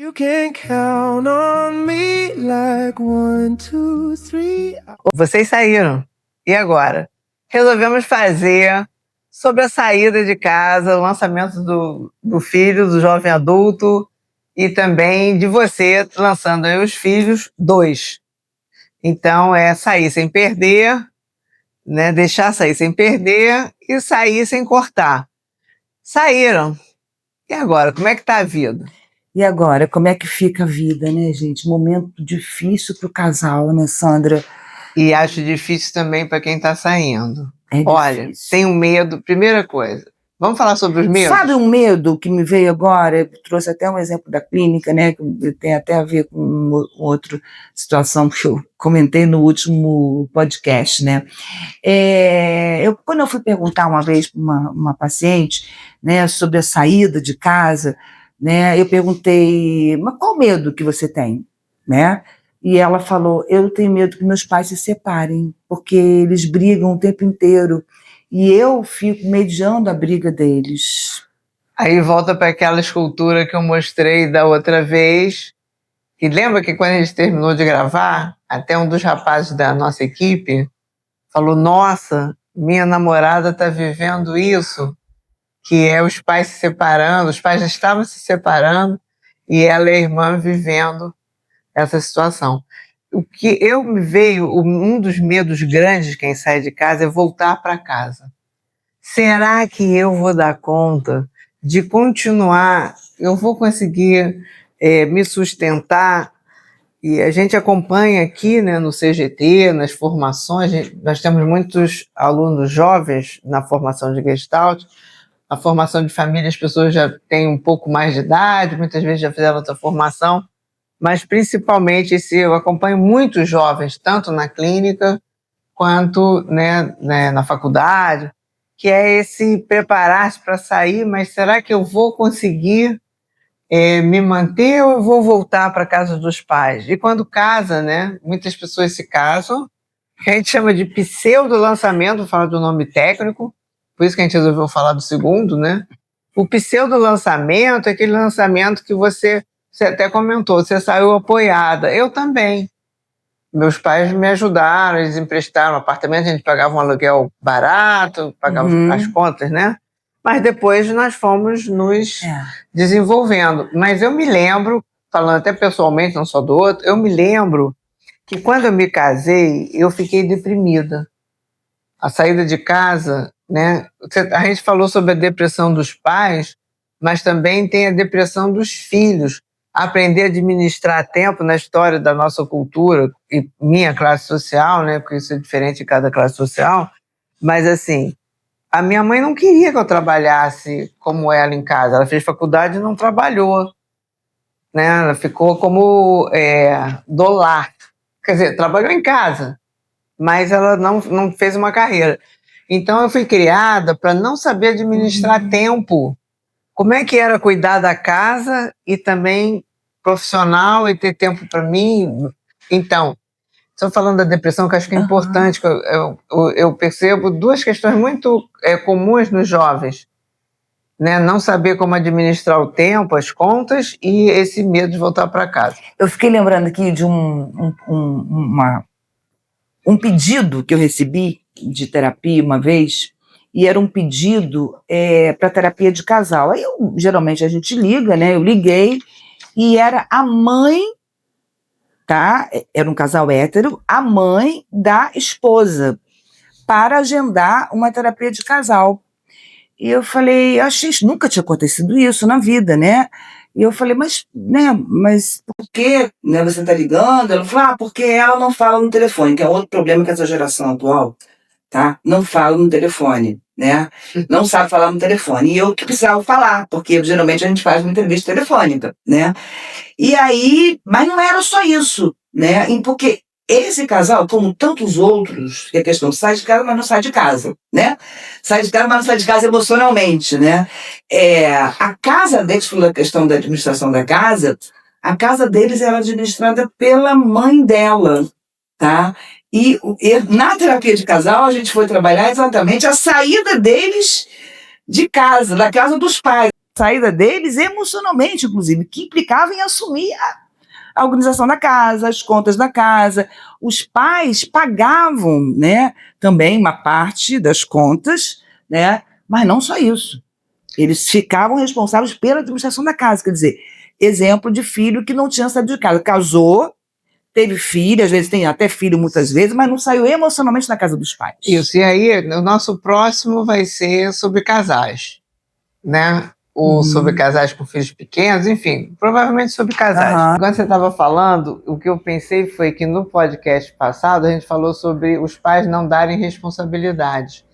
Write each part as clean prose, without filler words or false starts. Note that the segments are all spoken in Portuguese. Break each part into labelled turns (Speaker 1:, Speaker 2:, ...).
Speaker 1: You can count on me like 1, 2, 3.
Speaker 2: Vocês saíram. E agora? Resolvemos fazer sobre a saída de casa, o lançamento do filho, do jovem adulto, e também de você lançando aí os filhos, 2. Então, é sair sem perder, né? Deixar sair sem perder e sair sem cortar. Saíram. E agora, como é que tá a vida?
Speaker 3: E agora, como é que fica a vida, né, gente? Momento difícil pro casal, né, Sandra?
Speaker 2: E acho difícil também para quem está saindo.
Speaker 3: É
Speaker 2: Olha,
Speaker 3: difícil.
Speaker 2: tenho medo. Primeira coisa, vamos falar sobre os medos?
Speaker 3: Sabe um medo que me veio agora? Eu trouxe até um exemplo da clínica, né? Que tem até a ver com outra situação que eu comentei no último podcast, né? Quando eu fui perguntar uma vez para uma paciente, né, sobre a saída de casa, né? Eu perguntei, mas qual medo que você tem, né? E ela falou, eu tenho medo que meus pais se separem, porque eles brigam o tempo inteiro. E eu fico mediando a briga deles.
Speaker 2: Aí volta para aquela escultura que eu mostrei da outra vez. E lembra que quando a gente terminou de gravar, até um dos rapazes da nossa equipe falou, nossa, minha namorada está vivendo isso, que é os pais se separando, os pais já estavam se separando, e ela e a irmã vivendo essa situação. O que me veio, um dos medos grandes de quem sai de casa é voltar para casa. Será que eu vou dar conta de continuar? Eu vou conseguir me sustentar? E a gente acompanha aqui, né, no CGT, nas formações, nós temos muitos alunos jovens na formação de Gestalt. A formação de família, as pessoas já têm um pouco mais de idade, muitas vezes já fizeram outra formação, mas principalmente eu acompanho muitos jovens, tanto na clínica quanto na faculdade, que é esse preparar-se para sair, mas será que eu vou conseguir me manter ou eu vou voltar para a casa dos pais? E quando casa, né, muitas pessoas se casam, que a gente chama de pseudo-lançamento, vou falar do nome técnico, por isso que a gente resolveu falar do segundo, né? O pseudo-lançamento é aquele lançamento que você até comentou, você saiu apoiada. Eu também. Meus pais me ajudaram, eles emprestaram um apartamento, a gente pagava um aluguel barato, pagava as contas, né? Mas depois nós fomos nos desenvolvendo. Mas eu me lembro, falando até pessoalmente, não só do outro, eu me lembro que quando eu me casei, eu fiquei deprimida. A saída de casa, né? A gente falou sobre a depressão dos pais, mas também tem a depressão dos filhos. Aprender a administrar tempo na história da nossa cultura e minha classe social, né? Porque isso é diferente de cada classe social. Mas, assim, a minha mãe não queria que eu trabalhasse como ela em casa. Ela fez faculdade e não trabalhou, né? Ela ficou como do lar. Quer dizer, trabalhou em casa, mas ela não fez uma carreira. Então, eu fui criada para não saber administrar tempo. Como é que era cuidar da casa e também profissional e ter tempo para mim? Então, estou falando da depressão, que acho que é importante, que eu percebo duas questões muito comuns nos jovens, né? Não saber como administrar o tempo, as contas, e esse medo de voltar para casa.
Speaker 3: Eu fiquei lembrando aqui de um pedido que eu recebi de terapia uma vez, e era um pedido para terapia de casal. Aí, geralmente, a gente liga, né? Eu liguei, e era a mãe, tá? Era um casal hétero, a mãe da esposa, para agendar uma terapia de casal. E eu falei, achei, nunca tinha acontecido isso na vida, né? E eu falei, mas por que, né, você tá ligando? Ela falou, porque ela não fala no telefone, que é outro problema com essa geração atual, tá? Não fala no telefone, né? Não sabe falar no telefone. E eu que precisava falar, porque geralmente a gente faz uma entrevista telefônica, né? E aí, mas não era só isso, né? Porque esse casal, como tantos outros, que a questão sai de casa, mas não sai de casa, né? Sai de casa, mas não sai de casa emocionalmente, né? A casa deles, pela questão da administração da casa, a casa deles era administrada pela mãe dela, tá? E na terapia de casal, a gente foi trabalhar exatamente a saída deles de casa, da casa dos pais. saída deles emocionalmente, inclusive, que implicava em assumir a organização da casa, as contas da casa. Os pais pagavam, né, também uma parte das contas, né, mas não só isso. Eles ficavam responsáveis pela administração da casa. Quer dizer, exemplo de filho que não tinha saído de casa. Casou, teve filho, às vezes tem até filho muitas vezes, mas não saiu emocionalmente da casa dos pais.
Speaker 2: Isso, e aí o nosso próximo vai ser sobre casais, né? Ou sobre casais com filhos pequenos, enfim, provavelmente sobre casais. Quando você estava falando, o que eu pensei foi que no podcast passado a gente falou sobre os pais não darem responsabilidade.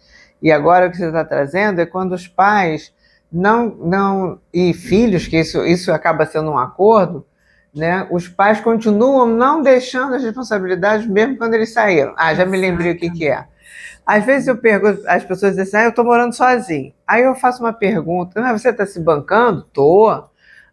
Speaker 2: E agora o que você está trazendo é quando os pais e filhos, que isso acaba sendo um acordo, né? Os pais continuam não deixando as responsabilidades mesmo quando eles saíram. Já me lembrei o que é. Às vezes eu pergunto, as pessoas dizem assim, eu estou morando sozinho. Aí eu faço uma pergunta, você está se bancando? Tô.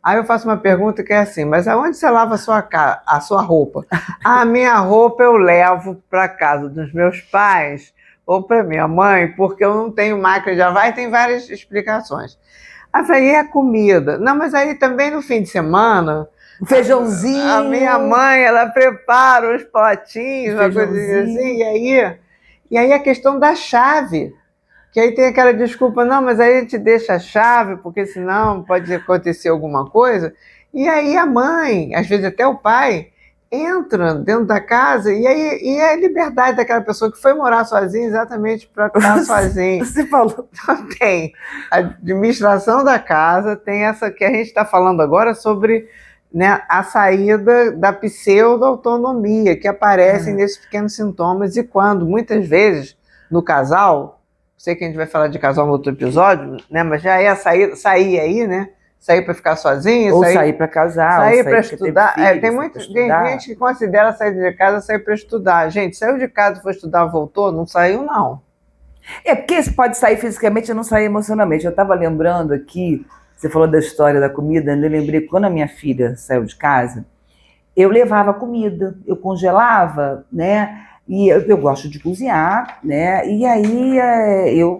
Speaker 2: Aí eu faço uma pergunta que é assim, mas aonde você lava a sua roupa? A minha roupa eu levo para casa dos meus pais ou para minha mãe, porque eu não tenho máquina de lavar, e tem várias explicações. Aí eu falei, e a comida? Não, mas aí também no fim de semana...
Speaker 3: Um feijãozinho.
Speaker 2: A minha mãe, ela prepara os potinhos, uma coisinha assim, e aí a questão da chave, que aí tem aquela desculpa, não, mas aí a gente deixa a chave, porque senão pode acontecer alguma coisa, e aí a mãe, às vezes até o pai, entra dentro da casa, e é a liberdade daquela pessoa que foi morar sozinha exatamente para estar sozinha.
Speaker 3: Você falou.
Speaker 2: Então tem a administração da casa, tem essa que a gente está falando agora sobre... Né, a saída da pseudo-autonomia que aparecem nesses pequenos sintomas e quando, muitas vezes, no casal, sei que a gente vai falar de casal no outro episódio, né, mas já é sair aí, né? Sair para ficar sozinho,
Speaker 3: ou sair para casar,
Speaker 2: sair para estudar. Tem gente que considera sair de casa sair para estudar. Gente, saiu de casa, foi estudar, voltou, não saiu, não.
Speaker 3: É porque você pode sair fisicamente e não sair emocionalmente. Eu estava lembrando aqui, você falou da história da comida, eu lembrei que quando a minha filha saiu de casa, eu levava comida, eu congelava, né? E eu gosto de cozinhar, né? E aí,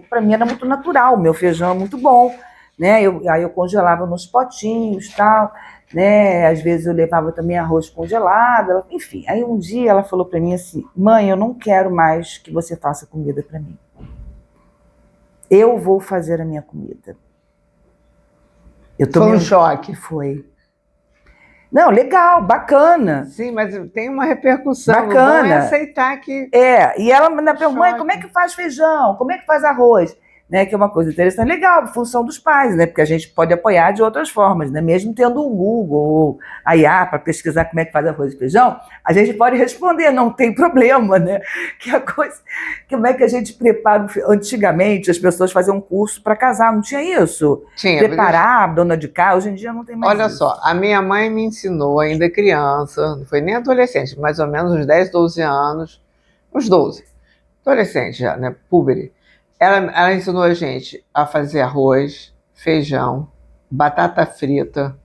Speaker 3: para mim era muito natural, meu feijão é muito bom, né? Aí eu congelava nos potinhos e tal, né? Às vezes eu levava também arroz congelado, enfim. Aí um dia ela falou para mim assim, mãe, eu não quero mais que você faça comida para mim. Eu vou fazer a minha comida.
Speaker 2: Foi um choque.
Speaker 3: Foi. Não, legal, bacana.
Speaker 2: Sim, mas tem uma repercussão.
Speaker 3: Bacana.
Speaker 2: O bom é aceitar que...
Speaker 3: E ela me perguntou, mãe, como é que faz feijão? Como é que faz arroz? Né, que é uma coisa interessante, legal, função dos pais, né? Porque a gente pode apoiar de outras formas, né? Mesmo tendo o Google ou a IA para pesquisar como é que faz arroz e feijão, a gente pode responder, não tem problema, né? Que a coisa, como é que a gente prepara? Antigamente as pessoas faziam um curso para casar, não tinha isso?
Speaker 2: Tinha.
Speaker 3: Preparar, dona de casa, hoje em dia não tem mais
Speaker 2: Olha
Speaker 3: isso.
Speaker 2: só, a minha mãe me ensinou ainda criança, não foi nem adolescente, mais ou menos uns 10, 12 anos, uns 12, adolescente já, né? Púbere. Ela ensinou a gente a fazer arroz, feijão, batata frita,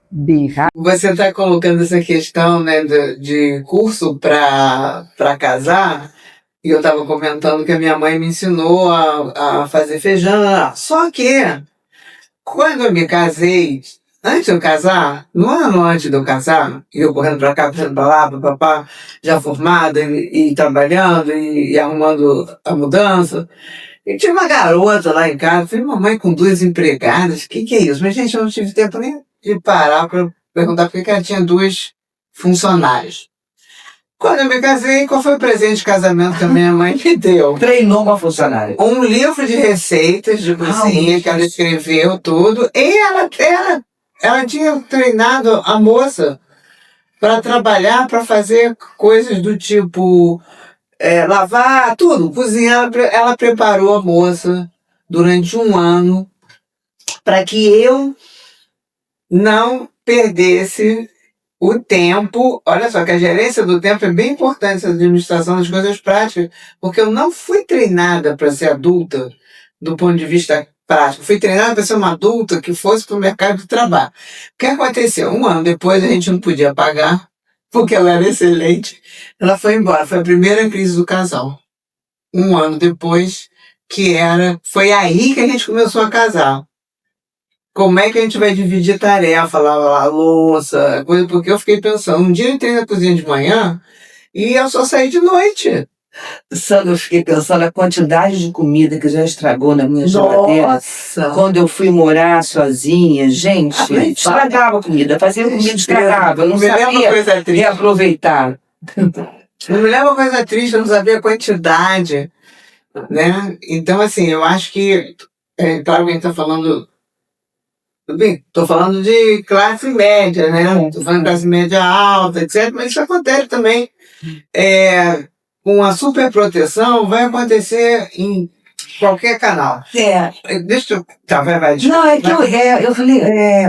Speaker 2: bife. Você está colocando essa questão, né, de curso para casar, e eu estava comentando que a minha mãe me ensinou a fazer feijão. Só que, quando eu me casei, antes de eu casar, no ano antes de eu casar, e eu correndo para cá, correndo para lá, papá, já formada e trabalhando e arrumando a mudança, e tinha uma garota lá em casa, falei, mamãe com 2 empregadas, o que é isso? Mas, gente, eu não tive tempo nem de parar para perguntar por que ela tinha 2 funcionários. Quando eu me casei, qual foi o presente de casamento que a minha mãe me deu?
Speaker 3: Treinou uma funcionária.
Speaker 2: Um livro de receitas de cozinha que ela escreveu tudo, e ela tinha treinado a moça para trabalhar, para fazer coisas do tipo... lavar, tudo, cozinhar, ela preparou a moça durante 1 ano para que eu não perdesse o tempo. Olha só que a gerência do tempo é bem importante, essa administração das coisas práticas, porque eu não fui treinada para ser adulta do ponto de vista prático, fui treinada para ser uma adulta que fosse para o mercado de trabalho. O que aconteceu? 1 ano depois a gente não podia pagar, porque ela era excelente, ela foi embora. Foi a primeira crise do casal. 1 ano depois, foi aí que a gente começou a casar. como é que a gente vai dividir tarefa, lavar a louça, coisa, porque eu fiquei pensando, um dia eu entrei na cozinha de manhã e eu só saí de noite.
Speaker 3: Sabe, eu fiquei pensando a quantidade de comida que já estragou na minha geladeira.
Speaker 2: Nossa!
Speaker 3: Quando eu fui morar sozinha, gente, estragava a comida, fazia comida estragava, eu não
Speaker 2: me lembra
Speaker 3: sabia
Speaker 2: coisa triste.
Speaker 3: reaproveitar.
Speaker 2: Não me lembra coisa triste, eu não sabia a quantidade, né? Então, assim, eu acho que, claro que a gente tá falando, bem, tô falando de classe média, né? Tô falando de classe média alta, etc. Mas isso acontece também, com a superproteção, vai acontecer em qualquer canal. Deixa eu... Tá, vai.
Speaker 3: Não, é que eu falei,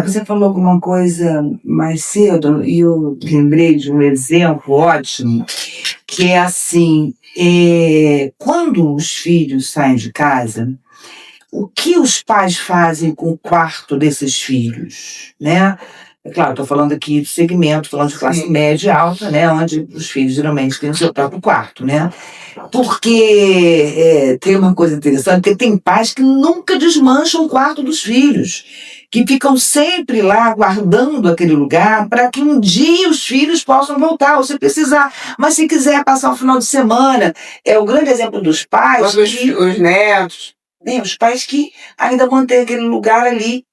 Speaker 3: você falou alguma coisa mais cedo e eu lembrei de um exemplo ótimo, que é assim, quando os filhos saem de casa, o que os pais fazem com o quarto desses filhos, né? É claro, estou falando aqui do segmento, falando de classe média alta, né? Onde os filhos geralmente têm o seu próprio quarto, né? Porque tem uma coisa interessante, porque tem pais que nunca desmancham o quarto dos filhos, que ficam sempre lá guardando aquele lugar para que um dia os filhos possam voltar, ou se precisar. Mas se quiser passar um final de semana, é o grande exemplo dos pais.
Speaker 2: Os netos.
Speaker 3: Os pais que ainda mantêm aquele lugar ali.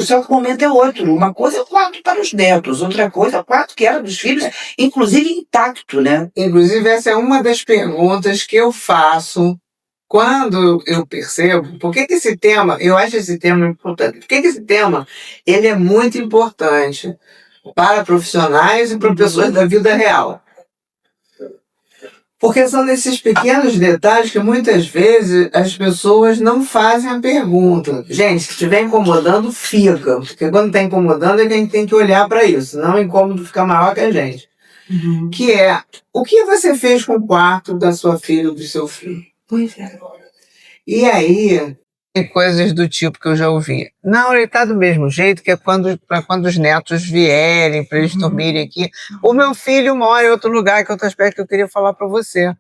Speaker 3: Só que o momento é outro. Uma coisa é o quarto para os netos, outra coisa é o quarto que era dos filhos, inclusive intacto, né?
Speaker 2: Inclusive, essa é uma das perguntas que eu faço quando eu percebo por que esse tema, eu acho esse tema importante, por que esse tema ele é muito importante para profissionais e para pessoas da vida real. Porque são nesses pequenos detalhes que muitas vezes as pessoas não fazem a pergunta. Gente, se estiver incomodando, fica. Porque quando está incomodando é que a gente tem que olhar para isso. Senão o incômodo fica maior que a gente. Que é, o que você fez com o quarto da sua filha ou do seu filho?
Speaker 3: Pois é.
Speaker 2: E aí, tem coisas do tipo que eu já ouvi. Não, ele tá do mesmo jeito, que é para quando os netos vierem, para eles dormirem aqui. O meu filho mora em outro lugar, que é outro aspecto que eu queria falar para você.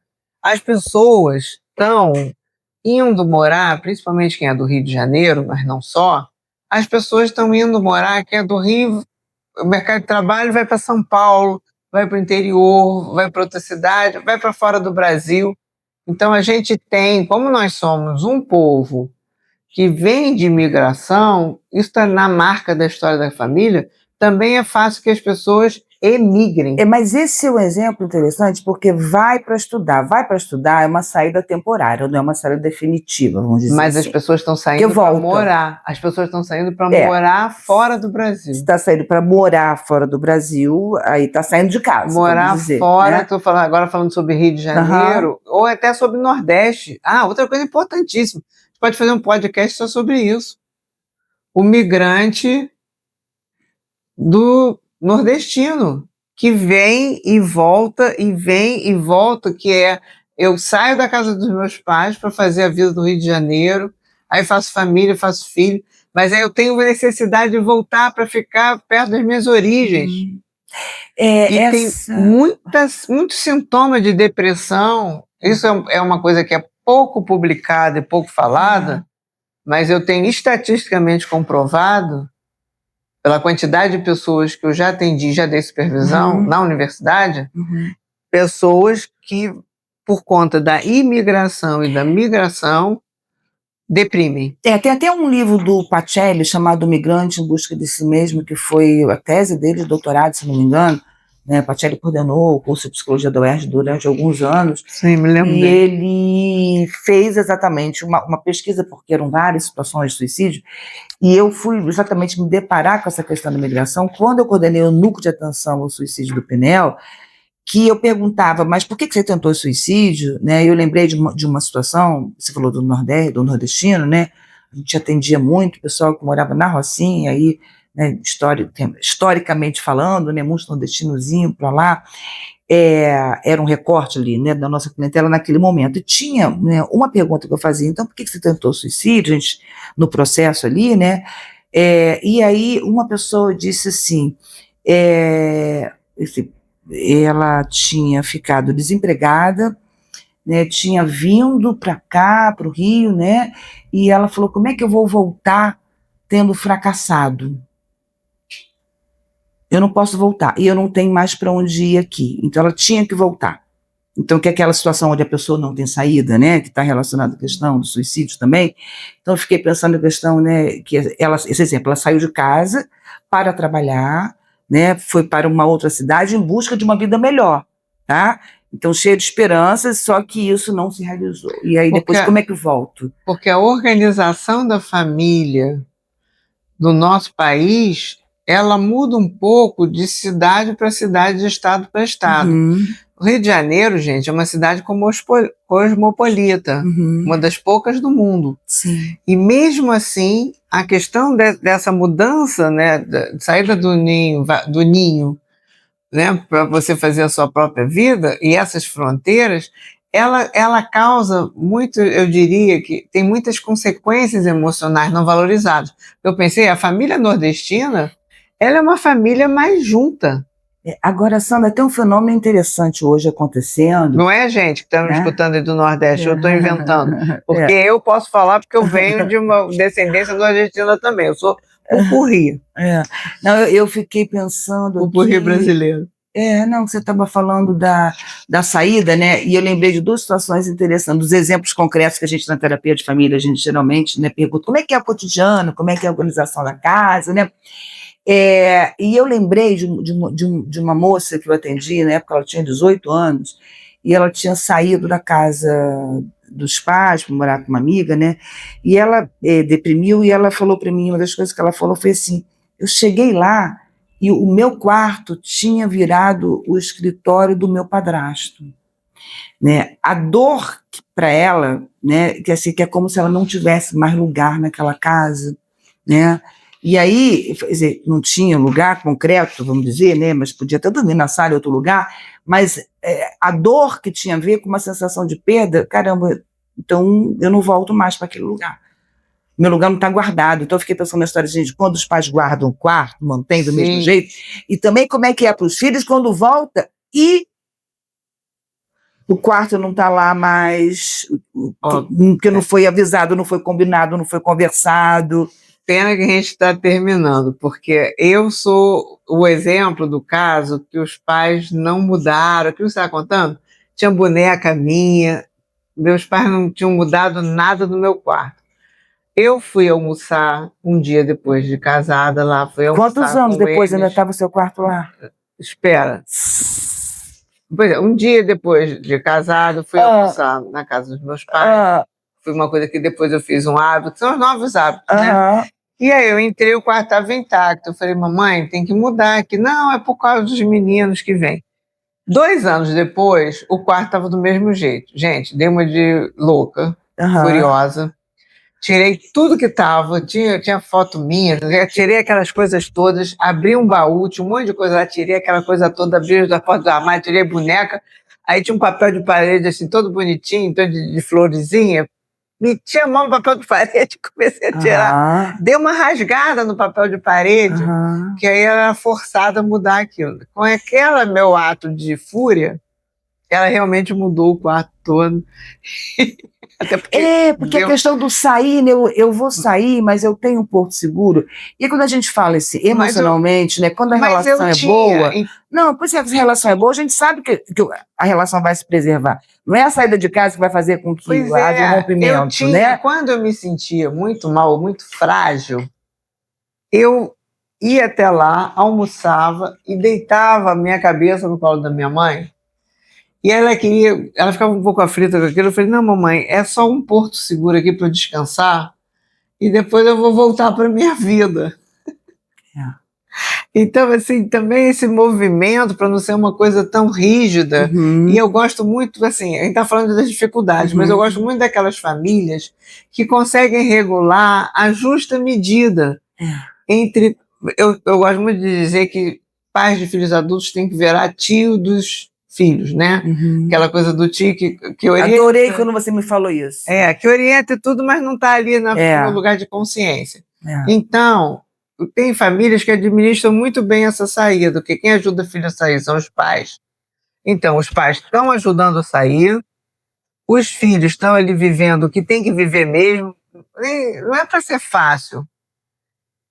Speaker 2: As pessoas estão indo morar, principalmente quem é do Rio de Janeiro, mas não só, as pessoas estão indo morar, quem é do Rio, o mercado de trabalho vai para São Paulo, vai para o interior, vai para outra cidade, vai para fora do Brasil. Então a gente tem, como nós somos um povo que vem de imigração, isso está na marca da história da família, também é fácil que as pessoas emigrem.
Speaker 3: Mas esse é um exemplo interessante, porque vai para estudar é uma saída temporária, não é uma saída definitiva, vamos dizer
Speaker 2: Mas
Speaker 3: assim.
Speaker 2: as pessoas estão saindo para morar. As pessoas estão saindo para morar fora do Brasil.
Speaker 3: Se está saindo para morar fora do Brasil, aí está saindo de casa.
Speaker 2: Morar
Speaker 3: dizer,
Speaker 2: fora,
Speaker 3: né?
Speaker 2: estou agora falando sobre Rio de Janeiro, ou até sobre Nordeste. Outra coisa importantíssima. A gente pode fazer um podcast só sobre isso. O migrante do nordestino, que vem e volta, que é, eu saio da casa dos meus pais para fazer a vida do Rio de Janeiro, aí faço família, faço filho, mas aí eu tenho necessidade de voltar para ficar perto das minhas origens. Tem muito sintoma de depressão. Isso é uma coisa que é pouco publicada e pouco falada, mas eu tenho estatisticamente comprovado, pela quantidade de pessoas que eu já atendi, já dei supervisão na universidade, pessoas que, por conta da imigração e da migração, deprimem.
Speaker 3: Tem até um livro do Pacelli chamado Migrante em Busca de Si Mesmo, que foi a tese dele de doutorado, se não me engano. Né? Pacelli coordenou o curso de Psicologia da UERJ durante alguns anos.
Speaker 2: Sim, me lembro
Speaker 3: e
Speaker 2: dele.
Speaker 3: Ele fez exatamente uma pesquisa, porque eram várias situações de suicídio, e eu fui exatamente me deparar com essa questão da migração quando eu coordenei o núcleo de atenção ao suicídio do PNEL, que eu perguntava, mas por que você tentou suicídio? Né? Eu lembrei de uma situação, você falou do Nordeste, do nordestino, né? A gente atendia muito o pessoal que morava na Rocinha, aí, né, historicamente falando, né, muitos nordestinos iam para lá, era um recorte ali, né, da nossa clientela naquele momento. E tinha, né, uma pergunta que eu fazia, então por que você tentou suicídio, gente, no processo ali, né? E aí uma pessoa disse assim, ela tinha ficado desempregada, né, tinha vindo para cá, para o Rio, né, e ela falou, como é que eu vou voltar tendo fracassado. Eu não posso voltar, e eu não tenho mais para onde ir aqui. Então ela tinha que voltar. Então, que é aquela situação onde a pessoa não tem saída, né, que está relacionada à questão do suicídio também. Então, eu fiquei pensando na questão, né, que ela, esse exemplo, ela saiu de casa para trabalhar, né, foi para uma outra cidade em busca de uma vida melhor, tá? Então, cheia de esperanças, só que isso não se realizou. E aí, depois, como é que eu volto?
Speaker 2: Porque a organização da família do nosso país, ela muda um pouco de cidade para cidade, de estado para estado.
Speaker 3: Uhum.
Speaker 2: O Rio de Janeiro, gente, é uma cidade cosmopolita,
Speaker 3: Uhum.
Speaker 2: uma das poucas do mundo.
Speaker 3: Sim.
Speaker 2: E mesmo assim, a questão dessa mudança, né, de saída do ninho, né, para você fazer a sua própria vida, e essas fronteiras, ela causa muito, eu diria que tem muitas consequências emocionais não valorizadas. Eu pensei, a família nordestina, ela é uma família mais junta.
Speaker 3: Agora, Sandra, tem um fenômeno interessante hoje acontecendo.
Speaker 2: Não é, gente, que está me escutando aí do Nordeste, eu estou inventando. Porque eu posso falar porque eu venho de uma descendência nordestina também, eu sou pupurri.
Speaker 3: Não, eu fiquei pensando
Speaker 2: Pupurri brasileiro.
Speaker 3: Não, você estava falando da saída, né? E eu lembrei de duas situações interessantes, dos exemplos concretos que a gente na terapia de família, a gente geralmente, né, pergunta como é que é o cotidiano, como é que é a organização da casa, né? E eu lembrei de uma moça que eu atendi, na época ela tinha 18 anos, e ela tinha saído da casa dos pais para morar com uma amiga, né? E ela deprimiu, e ela falou para mim, uma das coisas que ela falou foi assim, eu cheguei lá e o meu quarto tinha virado o escritório do meu padrasto, né? A dor para ela, né, que assim, que é como se ela não tivesse mais lugar naquela casa, né? E aí, quer dizer, não tinha lugar concreto, vamos dizer, né, mas podia até dormir na sala em outro lugar, mas a dor que tinha a ver com uma sensação de perda, caramba, então eu não volto mais para aquele lugar. Meu lugar não está guardado. Então eu fiquei pensando na história de quando os pais guardam o quarto, mantém do mesmo jeito, e também como é que é para os filhos quando volta e o quarto não está lá mais, porque não foi avisado, não foi combinado, não foi conversado.
Speaker 2: Pena que a gente está terminando, porque eu sou o exemplo do caso que os pais não mudaram. Aquilo que você está contando? Tinha boneca minha, meus pais não tinham mudado nada do meu quarto. Eu fui almoçar um dia depois de casada lá. Fui almoçar.
Speaker 3: Quantos anos depois ainda estava o seu quarto lá?
Speaker 2: Espera. Pois é, um dia depois de casado, fui almoçar na casa dos meus pais. Foi uma coisa que depois eu fiz um hábito, que são os novos hábitos, né? E aí eu entrei, o quarto estava intacto. Eu falei, mamãe, tem que mudar aqui. Não, é por causa dos meninos que vêm. 2 anos depois, o quarto estava do mesmo jeito. Gente, dei uma de louca, furiosa. Tirei tudo que estava, tinha foto minha, tirei aquelas coisas todas, abri um baú, tinha um monte de coisa lá, tirei aquela coisa toda, abri da porta do armário, tirei boneca, aí tinha um papel de parede assim, todo bonitinho, então de florezinha, meti a mão no papel de parede e comecei a tirar. Dei uma rasgada no papel de parede, que aí era forçada a mudar aquilo. Com aquele meu ato de fúria, ela realmente mudou o quarto todo. Até
Speaker 3: porque a questão do sair, né, eu vou sair, mas eu tenho um porto seguro. E quando a gente fala assim, emocionalmente, né, quando a relação é boa... Não, pois é, se a relação é boa, a gente sabe que a relação vai se preservar. Não é a saída de casa que vai fazer com que haja um rompimento, né?
Speaker 2: Quando eu me sentia muito mal, muito frágil, eu ia até lá, almoçava e deitava a minha cabeça no colo da minha mãe. E ela ficava um pouco aflita com aquilo. Eu falei, não, mamãe, é só um porto seguro aqui para eu descansar e depois eu vou voltar para a minha vida. Então, assim, também esse movimento para não ser uma coisa tão rígida. E eu gosto muito, assim, a gente está falando das dificuldades, mas eu gosto muito daquelas famílias que conseguem regular a justa medida entre... Eu gosto muito de dizer que pais de filhos adultos têm que virar tio dos filhos, né? Aquela coisa do tio que orienta.
Speaker 3: Adorei quando você me falou isso.
Speaker 2: Que orienta tudo, mas não está ali no lugar de consciência. Então, tem famílias que administram muito bem essa saída, porque quem ajuda o filho a sair são os pais. Então, os pais estão ajudando a sair, os filhos estão ali vivendo o que tem que viver mesmo. Não é para ser fácil.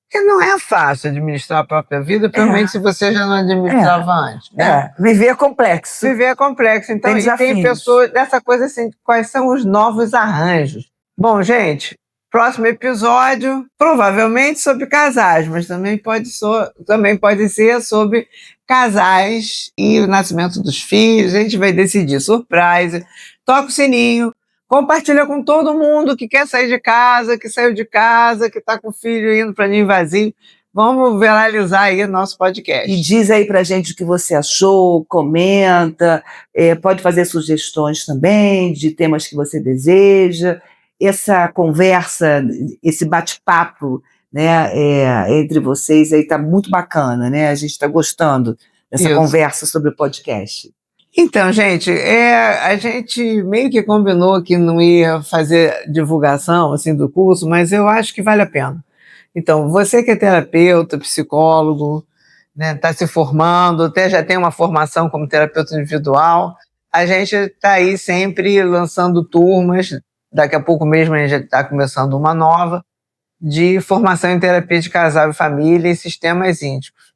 Speaker 2: Porque não é fácil administrar a própria vida, principalmente se você já não administrava antes, né?
Speaker 3: Viver é complexo.
Speaker 2: Viver é complexo. Então,
Speaker 3: Tem
Speaker 2: e tem
Speaker 3: desafios.
Speaker 2: pessoas dessa coisa assim, quais são os novos arranjos? Bom, gente, próximo episódio, provavelmente sobre casais, mas também pode ser sobre casais e o nascimento dos filhos. A gente vai decidir. Surprise. Toca o sininho. Compartilha com todo mundo que quer sair de casa, que saiu de casa, que está com o filho indo para ninho vazio. Vamos viralizar aí nosso podcast.
Speaker 3: E diz aí pra gente o que você achou, comenta, pode fazer sugestões também de temas que você deseja. Essa conversa, esse bate-papo, né, entre vocês aí tá muito bacana, né? A gente está gostando dessa conversa sobre o podcast.
Speaker 2: Então, gente, a gente meio que combinou que não ia fazer divulgação assim, do curso, mas eu acho que vale a pena. Então, você que é terapeuta, psicólogo, né, está se formando, até já tem uma formação como terapeuta individual, a gente está aí sempre lançando turmas, daqui a pouco mesmo a gente já está começando uma nova, de formação em terapia de casal e família e sistemas íntimos.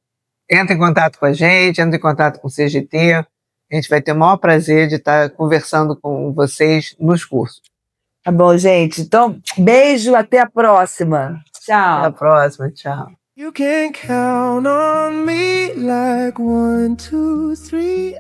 Speaker 2: Entra em contato com a gente, entra em contato com o CGT, a gente vai ter o maior prazer de estar conversando com vocês nos cursos.
Speaker 3: Tá bom, gente. Então, beijo, até a próxima. Tchau.
Speaker 2: Até a próxima, tchau.
Speaker 1: You can count on me like 1, 2, 3.